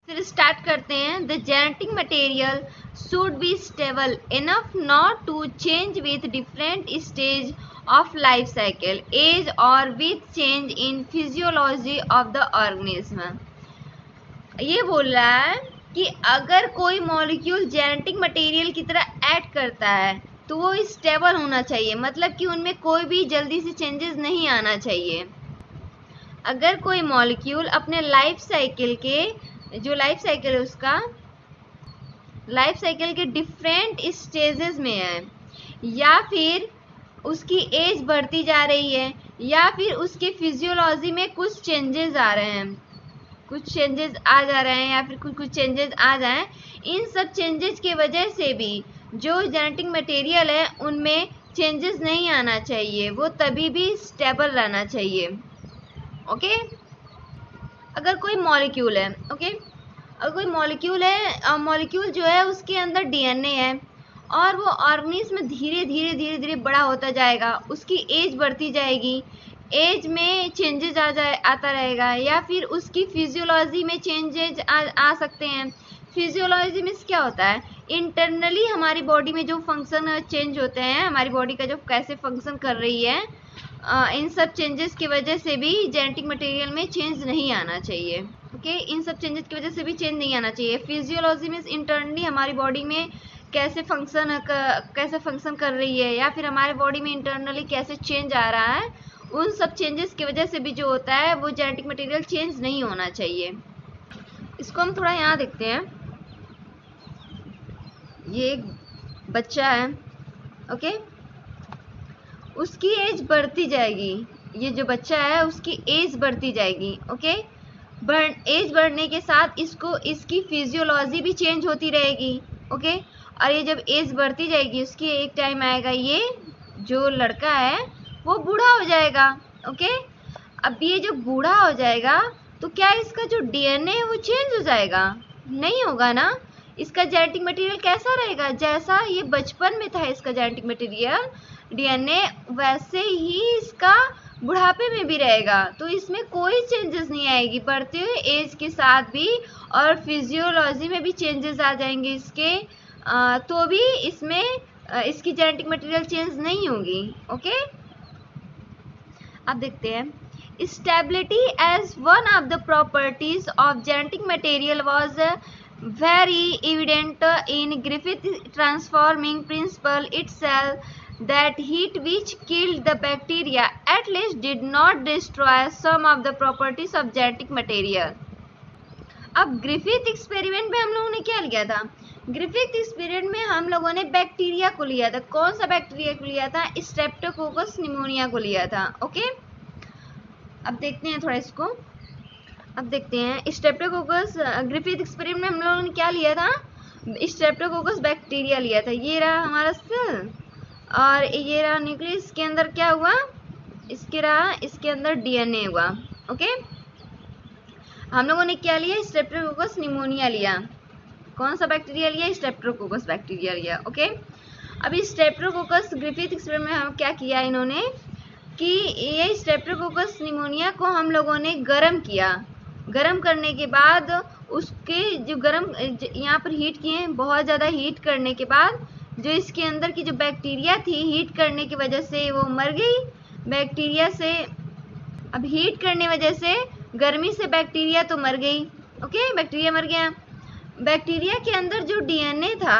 फिर स्टार्ट करते हैं। The genetic material should be stable enough not to change with different stage of life cycle age और with change in physiology of the organism. ये बोल रहा है कि अगर कोई मॉलिक्यूल जेनेटिक मटेरियल की तरह ऐड करता है तो वो स्टेबल होना चाहिए, मतलब कि उनमें कोई भी जल्दी से चेंजेस नहीं आना चाहिए। अगर कोई मॉलिक्यूल अपने लाइफ साइकिल के जो लाइफ साइकिल है उसका लाइफ साइकिल के डिफरेंट स्टेजेस में है, या फिर उसकी एज बढ़ती जा रही है, या फिर उसके फिजियोलॉजी में कुछ चेंजेस आ रहे हैं, कुछ चेंजेस आ जा रहे हैं, या फिर कुछ चेंजेस आ जाएं, इन सब चेंजेस की वजह से भी जो जेनेटिक मटेरियल है उनमें चेंजेस नहीं आना चाहिए, वो तभी भी स्टेबल रहना चाहिए। ओके। अगर कोई मॉलिक्यूल है, ओके, अगर कोई मॉलिक्यूल है, मॉलिक्यूल जो है उसके अंदर डीएनए है और वो ऑर्गेनिज्म में धीरे धीरे बड़ा होता जाएगा, उसकी एज बढ़ती जाएगी, एज में चेंजेस आता रहेगा, या फिर उसकी फिजियोलॉजी में चेंजेस आ सकते हैं। फिजियोलॉजी में क्या होता है, इंटरनली हमारी बॉडी में जो फंक्शन चेंज होते हैं, हमारी बॉडी का जो कैसे फंक्शन कर रही है, इन सब चेंजेस की वजह से भी जेनेटिक मटेरियल में चेंज नहीं आना चाहिए। ओके, इन सब चेंजेस की वजह से भी चेंज नहीं आना चाहिए। फिजियोलॉजी में इंटरनली हमारी बॉडी में कैसे फंक्शन कर रही है, या फिर हमारे बॉडी में इंटरनली कैसे चेंज आ रहा है, उन सब चेंजेस की वजह से भी जो होता है वो जेनेटिक मटेरियल चेंज नहीं होना चाहिए। इसको हम थोड़ा यहाँ देखते हैं। ये एक बच्चा है, ओके, उसकी एज बढ़ती जाएगी, ये जो बच्चा है उसकी एज बढ़ती जाएगी, ओके। एज बढ़ने के साथ इसकी फिजियोलॉजी भी चेंज होती रहेगी, ओके। और ये जब एज बढ़ती जाएगी उसकी एक टाइम आएगा, ये जो लड़का है वो बूढ़ा हो जाएगा, ओके। अब ये जब बूढ़ा हो जाएगा तो क्या इसका जो डीएनए है वो चेंज हो जाएगा? नहीं होगा ना। इसका जेनेटिक मटेरियल कैसा रहेगा, जैसा ये बचपन में था इसका जेनेटिक मटेरियल डीएनए, वैसे ही इसका बुढ़ापे में भी रहेगा। तो इसमें कोई चेंजेस नहीं आएगी बढ़ते हुए एज के साथ भी, और फिजियोलॉजी में भी चेंजेस आ जाएंगे इसके, तो भी इसमें इसकी जेनेटिक मटेरियल चेंज नहीं होगी, ओके। अब देखते हैं। Stability as one of the properties of genetic material was very evident in Griffith's transforming principle itself, that heat which killed the bacteria at least did not destroy some of the properties of genetic material. अब Griffith experiment में हम लोगों ने क्या लिया था, Griffith experiment में हम लोगों ने बैक्टीरिया को लिया था। कौन सा बैक्टीरिया को लिया था? स्ट्रेप्टोकोकस निमोनिया को लिया था, ओके। अब देखते हैं थोड़ा इसको, अब देखते हैं स्ट्रेप्टोकोकस। ग्रिफिथ एक्सपेरिमेंट में हम लोगों ने क्या लिया था, स्ट्रेप्टोकोकस बैक्टीरिया लिया था। ये रहा हमारा सेल और ये रहा न्यूक्लियस, के अंदर क्या हुआ, इसके अंदर डीएनए हुआ, ओके। हम लोगों ने क्या लिया, स्ट्रेप्टोकोकस निमोनिया लिया। कौन सा बैक्टीरिया लिया? स्ट्रेप्टोकोकस बैक्टीरिया लिया, ओके। अभी स्ट्रेप्टोकोकस ग्रिफिथ एक्सपेरिमेंट में हम क्या किया इन्होंने कि ये स्ट्रेप्टोकोकस निमोनिया को हम लोगों ने गर्म किया। गर्म करने के बाद उसके जो यहाँ पर हीट किए, बहुत ज़्यादा हीट करने के बाद जो इसके अंदर की जो बैक्टीरिया थी, हीट करने की वजह से वो मर गई बैक्टीरिया से। अब हीट करने वजह से गर्मी से बैक्टीरिया तो मर गई, ओके, बैक्टीरिया मर गया। बैक्टीरिया के अंदर जो डीएनए था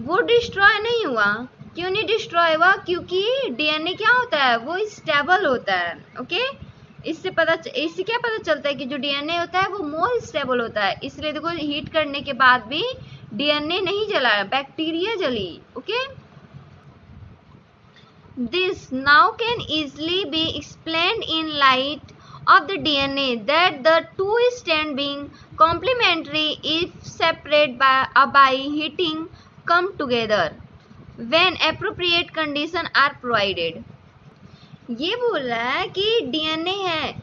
वो डिस्ट्रॉय नहीं हुआ। क्यों नहीं डिस्ट्रॉय हुआ? क्योंकि डीएनए क्या होता है, वो स्टेबल होता है, ओके। इससे क्या पता चलता है कि जो डीएनए होता है वो मोर स्टेबल होता है। इसलिए देखो हीट करने के बाद भी डीएनए नहीं जला, बैक्टीरिया जली, okay. This now can easily be explained in light of the DNA that the two stand being complementary if separate by heating come together when appropriate condition are provided. ये बोल रहा है कि DNA है,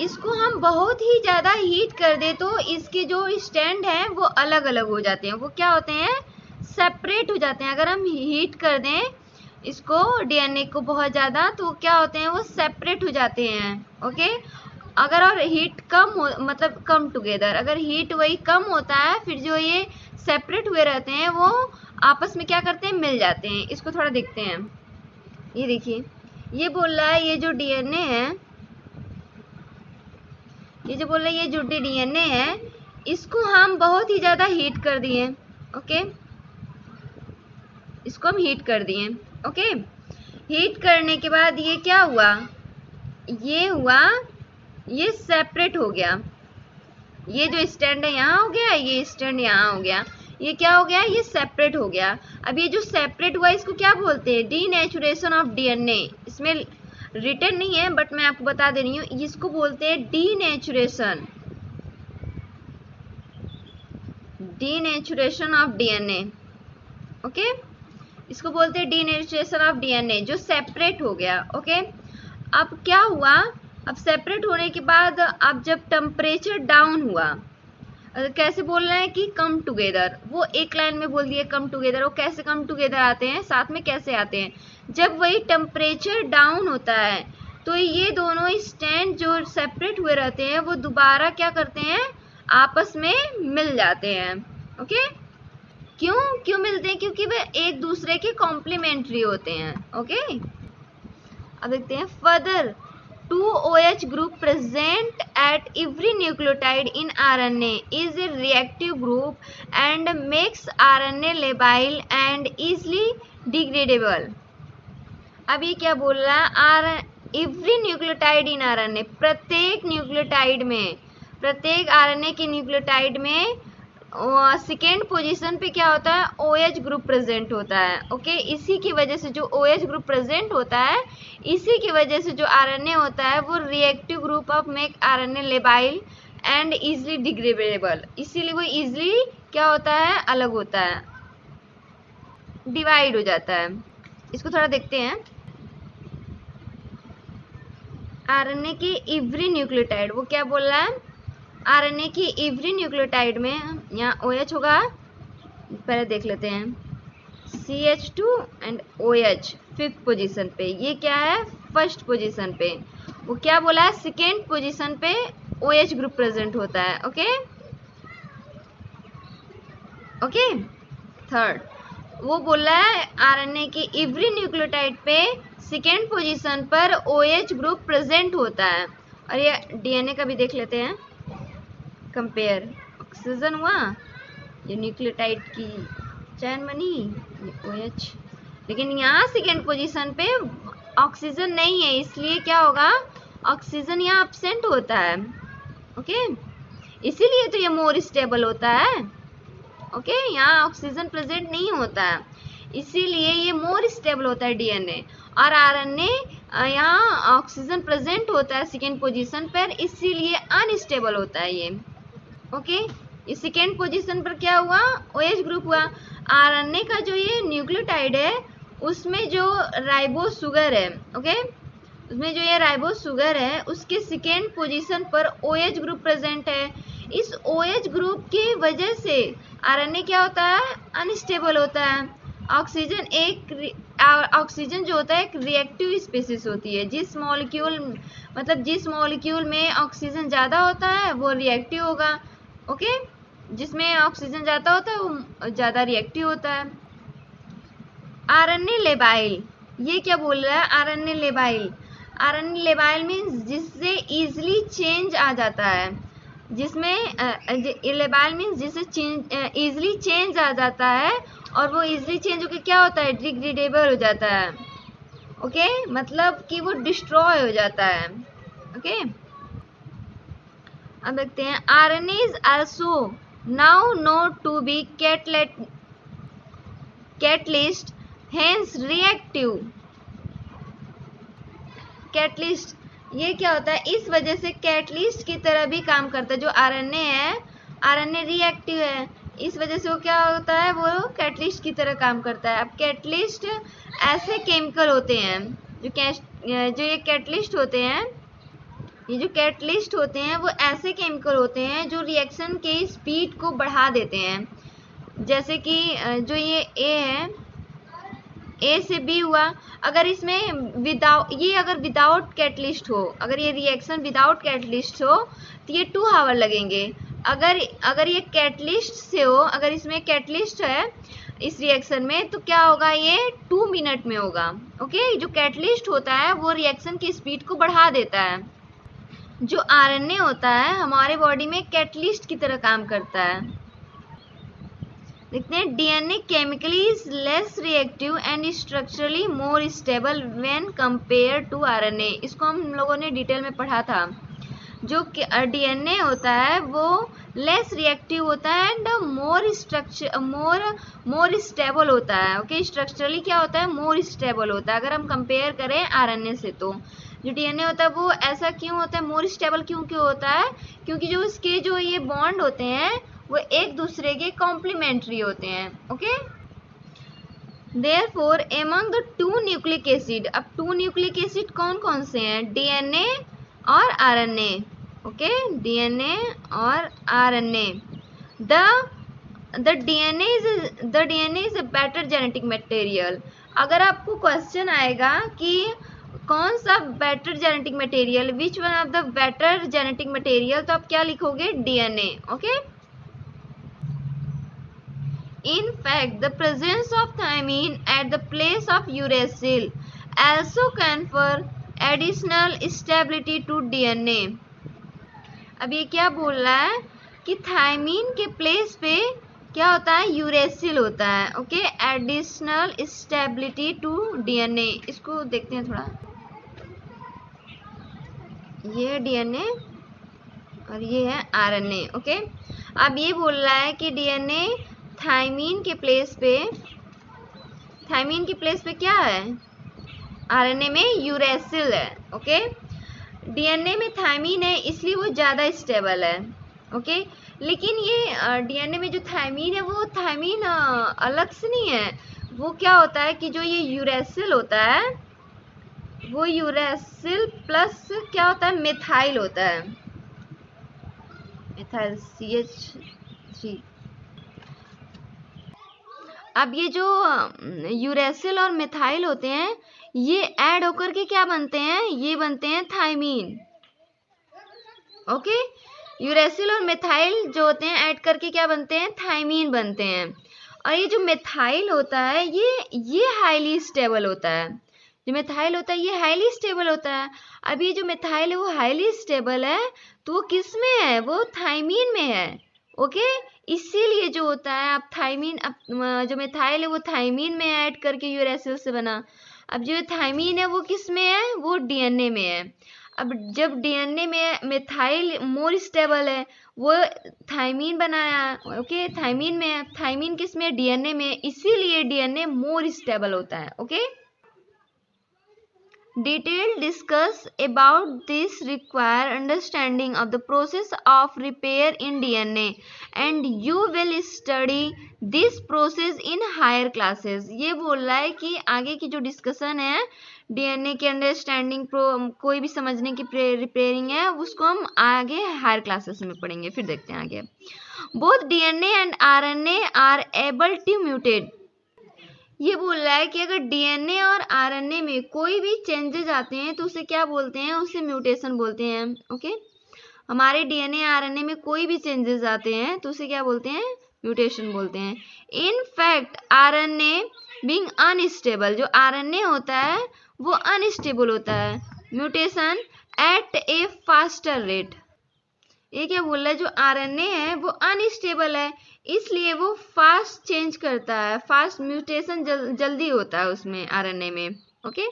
इसको हम बहुत ही ज़्यादा हीट कर दे तो इसके जो स्टैंड हैं वो अलग अलग हो जाते हैं, वो क्या होते हैं, सेपरेट हो जाते हैं। अगर हम हीट कर दें इसको डीएनए को बहुत ज़्यादा तो क्या होते हैं, वो सेपरेट हो जाते हैं, ओके। अगर और हीट कम हो मतलब कम टुगेदर, अगर हीट वही कम होता है फिर जो ये सेपरेट हुए रहते हैं वो आपस में क्या करते हैं, मिल जाते हैं। इसको थोड़ा देखते हैं। ये देखिए, ये बोल रहा है ये जो डीएनए है, ये जो बोल रहा है ये जो डीएनए है इसको हम बहुत ही ज़्यादा हीट कर दिए। ओके, इसको हम हीट कर दिए। ओके, हीट करने के बाद ये क्या हुआ, ये हुआ, ये सेपरेट हो गया। ये जो स्टैंड है यहाँ हो गया, ये स्टैंड यहाँ हो गया, ये क्या हो गया, ये सेपरेट हो गया। अब ये जो सेपरेट हुआ इसको क्या बोलते हैं, डीनेचुरेशन ऑफ डीएनए। इसमें रिटन नहीं है बट मैं आपको बता दे रही हूँ, इसको बोलते हैं denaturation, denaturation of DNA. Okay, इसको बोलते हैं डीनेचुरेशन ऑफ डीएनए, जो सेपरेट हो गया। ओके, अब क्या हुआ, अब सेपरेट होने के बाद अब जब टेम्परेचर डाउन हुआ, कैसे बोल रहे हैं कि कम टुगेदर, वो एक लाइन में बोल दिए कम टुगेदर। वो कैसे कम टुगेदर आते हैं, साथ में कैसे आते हैं, जब वही टेम्परेचर डाउन होता है तो ये दोनों स्टैंड जो सेपरेट हुए रहते हैं वो दोबारा क्या करते हैं, आपस में मिल जाते हैं। ओके, क्यों मिलते हैं, क्योंकि वे एक दूसरे के कॉम्प्लीमेंट्री होते हैं। ओके, अब देखते हैं further, 2OH group present at every nucleotide in RNA is a reactive group and makes RNA labile and easily degradable। अब ये क्या बोल रहा है, एवरी न्यूक्लियोटाइड इन RNA, प्रत्येक न्यूक्लियोटाइड में, प्रत्येक RNA के न्यूक्लियोटाइड में सेकेंड पोजीशन पे क्या होता है, OH ग्रुप प्रेजेंट होता है। ओके, इसी की वजह से जो OH ग्रुप प्रेजेंट होता है, इसी की वजह से जो RNA होता है वो reactive group of make RNA labile and easily degradable, इसीलिए वो इजली क्या होता है, अलग होता है, डिवाइड हो जाता है। इसको थोड़ा देखते हैं। RNA की एवरी न्यूक्लियोटाइड, वो क्या बोल रहा है, RNA की एवरी न्यूक्लियोटाइड में यहाँ OH होगा, पहले देख लेते हैं, CH2 and OH fifth position पे, ये क्या है फर्स्ट पोजीशन पे। वो क्या बोला है, सेकेंड पोजीशन पे OH ग्रुप प्रेजेंट होता है। ओके ओके, थर्ड वो बोला है RNA की एवरी न्यूक्लियोटाइड पे सेकेंड पोजीशन पर OH ग्रुप प्रेजेंट होता है। और ये DNA का भी देख लेते हैं, कंपेयर, ऑक्सीजन हुआ, ये न्यूक्लियोटाइड की चैन बनी, ये OH, लेकिन यहाँ सेकेंड पोजीशन पे ऑक्सीजन नहीं है, इसलिए क्या होगा, ऑक्सीजन यहाँ एब्सेंट होता है। ओके, इसीलिए तो ये मोर स्टेबल होता है। ओके, यहाँ ऑक्सीजन प्रेजेंट नहीं होता है, इसीलिए ये मोर स्टेबल होता है DNA। और RNA यहाँ ऑक्सीजन प्रेजेंट होता है सेकेंड पोजीशन पर, इसीलिए अनस्टेबल होता है ये। ओके, इस सेकेंड पोजीशन पर क्या हुआ, OH ग्रुप हुआ। RNA का जो ये न्यूक्लियोटाइड है उसमें जो राइबोस शुगर है, ओके, उसमें जो ये राइबोस शुगर है उसके सेकेंड पोजीशन पर OH ग्रुप प्रेजेंट है। इस OH ग्रुप की वजह से RNA क्या होता है, अनस्टेबल होता है। ऑक्सीजन जो होता है एक रिएक्टिव स्पीसीज होती है, जिस मॉलिक्यूल में ऑक्सीजन ज़्यादा होता है वो रिएक्टिव होगा। ओके, जिसमें ऑक्सीजन ज़्यादा होता है वो ज़्यादा रिएक्टिव होता है। RNA लेबाइल, ये क्या बोल रहा है, RNA लेबाइल मीन्स जिससे इजली चेंज आ जाता है, जिसमें लेबाइल मीन्स जिससे इजली चेंज आ जाता है, और वो इजली चेंज होकर क्या होता है, डिग्रेडेबल हो जाता है। ओके, मतलब कि वो डिस्ट्रॉय हो जाता है। ओके, अब देखते हैं, RNA is also now known to be catalyst, hence reactive। Catalyst, ये क्या होता है, इस वजह से कैटलिस्ट की तरह भी काम करता है। जो RNA है, RNA रिएक्टिव है, इस वजह से वो क्या होता है, वो कैटलिस्ट की तरह काम करता है। अब कैटलिस्ट ऐसे केमिकल होते हैं जो ये कैटलिस्ट होते हैं, ये जो कैटलिस्ट होते हैं वो ऐसे केमिकल होते हैं जो रिएक्शन के स्पीड को बढ़ा देते हैं। जैसे कि जो ये A है, ए से बी हुआ। अगर इसमें विदाउट कैटलिस्ट हो, अगर ये रिएक्शन विदाउट कैटलिस्ट हो तो ये 2 आवर लगेंगे। अगर ये कैटलिस्ट से हो, अगर इसमें कैटलिस्ट है इस रिएक्शन में, तो क्या होगा, ये 2 मिनट में होगा। ओके, जो कैटलिस्ट होता है वो रिएक्शन की स्पीड को बढ़ा देता है। जो आरएनए होता है हमारे बॉडी में कैटलिस्ट की तरह काम करता है। देखते हैं, DNA chemically is less reactive and structurally more stable when compare to RNA. इसको हम लोगों ने डिटेल में पढ़ा था। जो डीएनए होता है वो लेस रिएक्टिव होता है एंड मोर स्टेबल होता है। ओके, स्ट्रक्चरली क्या होता है, मोर स्टेबल होता है अगर हम कंपेयर करें आरएनए से। तो जो डीएनए होता है वो ऐसा क्यों होता है, मोर स्टेबल क्यों होता है, क्योंकि जो इसके जो ये बॉन्ड होते हैं वो एक दूसरे के कॉम्प्लीमेंट्री होते हैं। Okay, therefore among the 2 nucleic acid, अब 2 न्यूक्लिक एसिड कौन कौन से हैं, डीएनए और आरएनए। ओके, डीएनए और RNA. The DNA is a better genetic material. अगर आपको क्वेश्चन आएगा कि कौन सा better genetic material, which one of the better genetic material, तो आप क्या लिखोगे, DNA. Okay, in fact the presence of thymine at the place of uracil also confer additional stability to DNA। अब ये क्या बोल रहा है कि थायमीन के प्लेस पे क्या होता है, यूरेसिल होता है। Okay, additional stability to DNA. इसको देखते हैं थोड़ा, ये है डीएनए और ये है आरएनए। ओके, अब ये बोल रहा है कि डीएनए थायमीन के प्लेस पे क्या है, आरएनए में यूरेसिल है। ओके, डीएनए में थायमीन है इसलिए वो ज़्यादा स्टेबल है। ओके, लेकिन ये डीएनए में जो थायमीन है वो थायमीन अलग से नहीं है, वो क्या होता है कि जो ये यूरेसिल होता है वो यूरेसिल प्लस क्या होता है, मिथाइल होता है, मिथाइल CH3। अब ये जो यूरेसिल और मिथाइल होते हैं ये ऐड होकर के क्या बनते हैं, ये बनते हैं थायमीन। ओके, यूरेसिल और मिथाइल जो होते हैं ऐड करके क्या बनते हैं, थायमीन बनते हैं। और ये जो मिथाइल होता है ये हाईली स्टेबल होता है। जो मिथाइल होता है ये हाईली स्टेबल होता है। अब ये जो मिथाइल है वो हाईली स्टेबल है, तो वो किस में है, वो थायमीन में है। ओके, इसीलिए जो होता है अब थायमीन, अब जो मिथाइल है वो थायमीन में ऐड करके यूरेसिल से बना। अब जो थायमीन है वो किस में है, वो डीएनए में है। अब जब डीएनए में मिथाइल मोर स्टेबल है, वो थायमीन बनाया। ओके, थायमीन में है, थायमीन किस में, डीएनए में, इसीलिए डीएनए मोर स्टेबल होता है। Okay, detailed discuss about this require understanding of the process of repair in DNA and you will study this process in higher classes। ये बोल रहा है कि आगे की जो डिस्कशन है डीएनए की अंडरस्टैंडिंग, कोई भी समझने की रिपेयरिंग है, उसको हम आगे हायर क्लासेस में पढ़ेंगे। फिर देखते हैं आगे। Both DNA and RNA are able to mutate. ये बोल रहा है कि अगर डीएनए और आरएनए में कोई भी चेंजेस आते हैं तो उसे क्या बोलते हैं, उसे म्यूटेशन बोलते हैं। ओके, हमारे डीएनए आरएनए में कोई भी चेंजेस आते हैं तो उसे क्या बोलते हैं, म्यूटेशन बोलते हैं। In fact RNA being unstable, जो आरएनए होता है वो अनस्टेबल होता है, म्यूटेशन एट ए फास्टर रेट। ये क्या बोल रहा है, जो आरएनए है वो अनस्टेबल है इसलिए वो फास्ट चेंज करता है, फास्ट म्यूटेशन जल्दी होता है उसमें आरएनए में। ओके,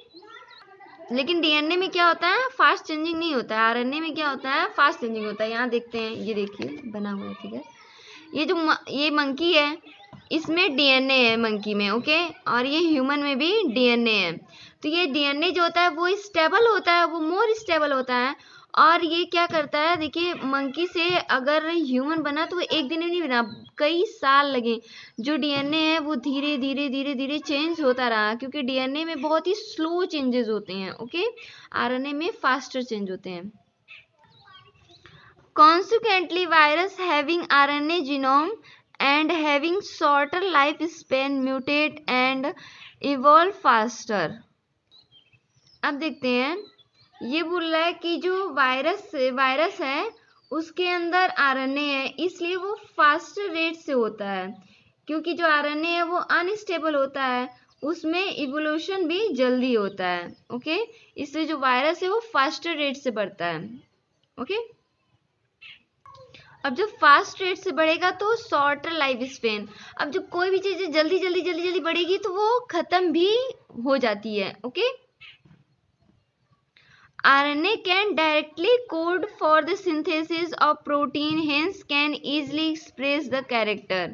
लेकिन डीएनए में क्या होता है, फास्ट चेंजिंग नहीं होता है। आरएनए में क्या होता है, फास्ट चेंजिंग होता है। यहाँ देखते हैं, ये देखिए बना हुआ है फिगर। ये जो ये मंकी है इसमें डीएनए है मंकी में। ओके, और ये ह्यूमन में भी डीएनए है। तो ये डीएनए जो होता है वो स्टेबल होता है, वो मोर स्टेबल होता है। और ये क्या करता है, देखिए मंकी से अगर ह्यूमन बना तो वो एक दिन में नहीं बना, कई साल लगे। जो डीएनए है वो धीरे धीरे धीरे धीरे चेंज होता रहा, क्योंकि डीएनए में बहुत ही स्लो चेंजेस होते हैं। ओके, आरएनए में फास्टर चेंज होते हैं। Consequently, virus having RNA genome and having shorter lifespan mutate and evolve faster। अब देखते हैं, ये बोल रहा है कि जो वायरस है उसके अंदर आरएनए है, इसलिए वो फास्टर रेट से होता है, क्योंकि जो आरएनए है वो अनस्टेबल होता है, उसमें इवोल्यूशन भी जल्दी होता है। ओके, इसलिए जो वायरस है वो फास्टर रेट से बढ़ता है। ओके, अब जो फास्ट रेट से बढ़ेगा तो शॉर्टर लाइफ स्पेन। अब जब कोई भी चीज जल्दी जल्दी जल्दी जल्दी बढ़ेगी तो वो खत्म भी हो जाती है। Okay, RNA can directly code for the synthesis of protein, hence can easily express the character।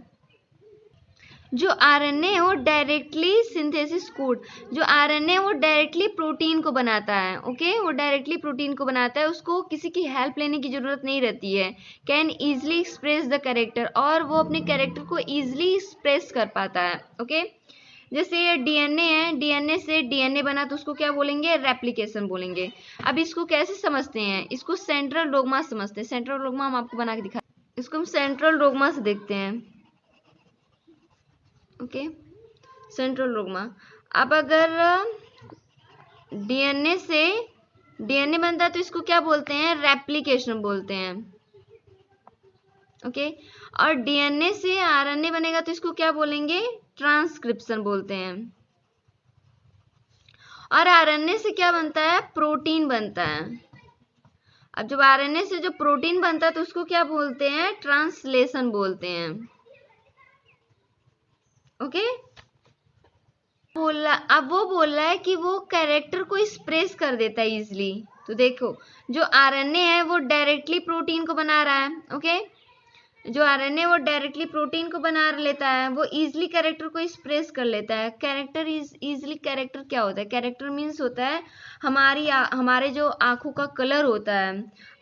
जो RNA है वो डायरेक्टली सिंथेसिस कोड, जो RNA है वो डायरेक्टली प्रोटीन को बनाता है। ओके, वो डायरेक्टली प्रोटीन को बनाता है, उसको किसी की हेल्प लेने की जरूरत नहीं रहती है। Can easily express the character, और वो अपने कैरेक्टर को ईजिली एक्सप्रेस कर पाता है। ओके, जैसे ये डीएनए है, डीएनए से डीएनए बना तो उसको क्या बोलेंगे, रेप्लिकेशन बोलेंगे। अब इसको कैसे समझते हैं, इसको सेंट्रल डोग्मा समझते हैं। सेंट्रल डोग्मा हम आपको बना के दिखा, इसको हम सेंट्रल डोग्मा से देखते हैं। Okay, central dogma. अब अगर डीएनए से डीएनए बनता है तो इसको क्या बोलते हैं, रेप्लिकेशन बोलते हैं। ओके, और डीएनए से आरएनए बनेगा तो इसको क्या बोलेंगे, ट्रांसक्रिप्शन बोलते हैं। और आरएनए से क्या बनता है, प्रोटीन बनता है। अब जब आरएनए से जो प्रोटीन बनता है तो उसको क्या बोलते हैं, ट्रांसलेशन बोलते हैं। ओके, अब वो बोल रहा है कि वो कैरेक्टर को एक्सप्रेस कर देता है इजिली। तो देखो, जो आरएनए है वो डायरेक्टली प्रोटीन को बना रहा है। ओके, जो आरएनए वो डायरेक्टली प्रोटीन को बना लेता है, वो इजिली कैरेक्टर को एक्सप्रेस कर लेता है। कैरेक्टर इजिली, कैरेक्टर क्या होता है, कैरेक्टर मीन्स होता है हमारे जो आंखों का कलर होता है,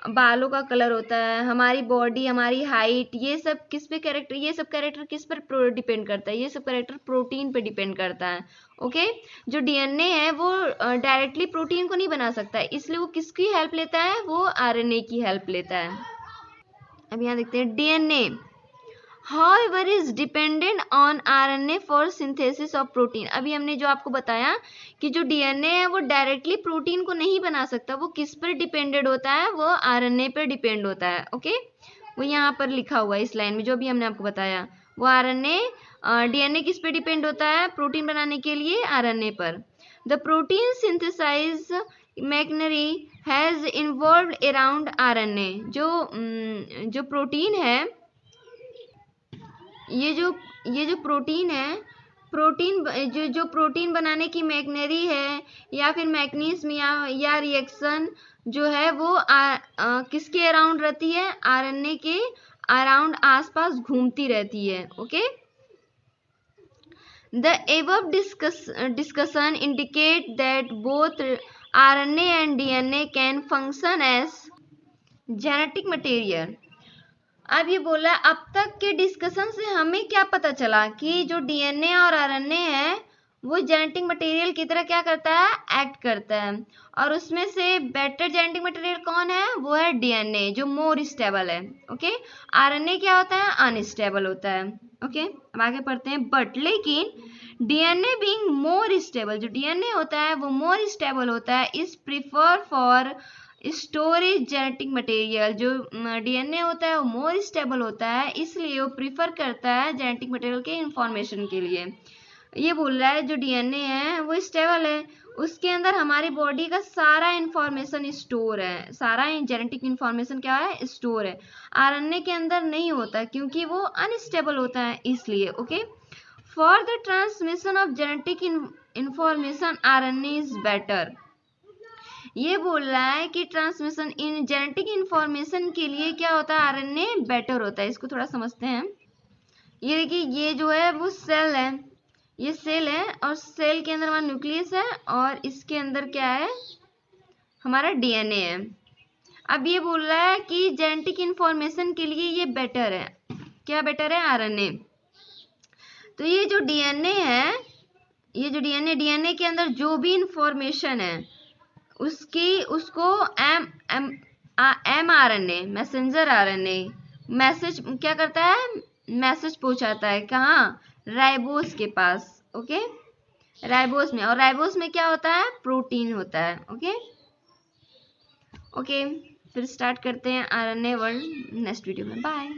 बालों का कलर होता है, हमारी बॉडी, हमारी हाइट, ये सब किस पे कैरेक्टर, ये सब कैरेक्टर किस पर डिपेंड करता है, ये सब कैरेक्टर प्रोटीन पे डिपेंड करता है। ओके, जो डीएनए है वो डायरेक्टली प्रोटीन को नहीं बना सकता, इसलिए वो किसकी हेल्प लेता है, वो आरएनए की हेल्प लेता है। अब यहाँ देखते हैं DNA however is dependent on RNA for synthesis of protein। अभी हमने जो आपको बताया कि जो डीएनए है वो डायरेक्टली प्रोटीन को नहीं बना सकता, वो किस पर डिपेंडेड होता है, वो आरएनए पर डिपेंड होता है। ओके, वो यहाँ पर लिखा हुआ है इस लाइन में, जो भी हमने आपको बताया, वो आरएनए डीएनए किस पे डिपेंड होता है, प्रोटीन बनाने के लिए आरएनए पर। The protein synthesize machinery has involved around RNA. जो प्रोटीन है, ये जो प्रोटीन है, जो प्रोटीन बनाने की मैकेनरी है या फिर मैकेनिज्म या रिएक्शन जो है वो किसके अराउंड रहती है, आरएनए के अराउंड, आसपास घूमती रहती है। Okay, the above discussion indicate that both RNA and DNA can function as genetic material। अब ये बोला, अब तक के डिस्कशन से हमें क्या पता चला कि जो डीएनए और आरएनए है वो जेनेटिक मटेरियल की तरह क्या करता है, एक्ट करता है। और उसमें से बेटर जेनेटिक मटेरियल कौन है, वो है डीएनए, जो मोर स्टेबल है। ओके, आरएनए क्या होता है, अनस्टेबल होता है। ओके, अब आगे पढ़ते हैं। बट लेकिन डीएनए बीइंग मोर स्टेबल, जो डीएनए होता है वो मोर स्टेबल होता है, is prefer for storage genetic material. जो डीएनए होता है वो मोर स्टेबल होता है, इसलिए वो प्रिफर करता है जेनेटिक मटेरियल के इंफॉर्मेशन के लिए। ये बोल रहा है जो डीएनए है वो स्टेबल है, उसके अंदर हमारी बॉडी का सारा इंफॉर्मेशन स्टोर है, सारा जेनेटिक इंफॉर्मेशन क्या है, स्टोर है। आरएनए के अंदर नहीं होता क्योंकि वो अनस्टेबल होता है, इसलिए। Okay, for the transmission of genetic information RNA is better. ये बोल रहा है कि ट्रांसमिशन इन जेनेटिक इंफॉर्मेशन के लिए क्या होता है, आरएनए बेटर होता है। इसको थोड़ा समझते हैं। ये देखिए, ये जो है वो सेल है, ये सेल है, और सेल के अंदर हमारा न्यूक्लियस है, और इसके अंदर क्या है, हमारा डीएनए है। अब ये बोल रहा है कि जेनेटिक इंफॉर्मेशन के लिए ये बेटर है। क्या बेटर है, आरएनए। तो ये जो डीएनए है, ये जो डीएनए के अंदर जो भी इंफॉर्मेशन है उसको एमआरएनए, मैसेंजर आरएनए, मैसेज क्या करता है, मैसेज पहुंचाता है कहाँ, राइबोस के पास। ओके, राइबोस में, और राइबोस में क्या होता है, प्रोटीन होता है। ओके ओके, फिर स्टार्ट करते हैं आरएनए वर्ल्ड नेक्स्ट वीडियो में। बाय।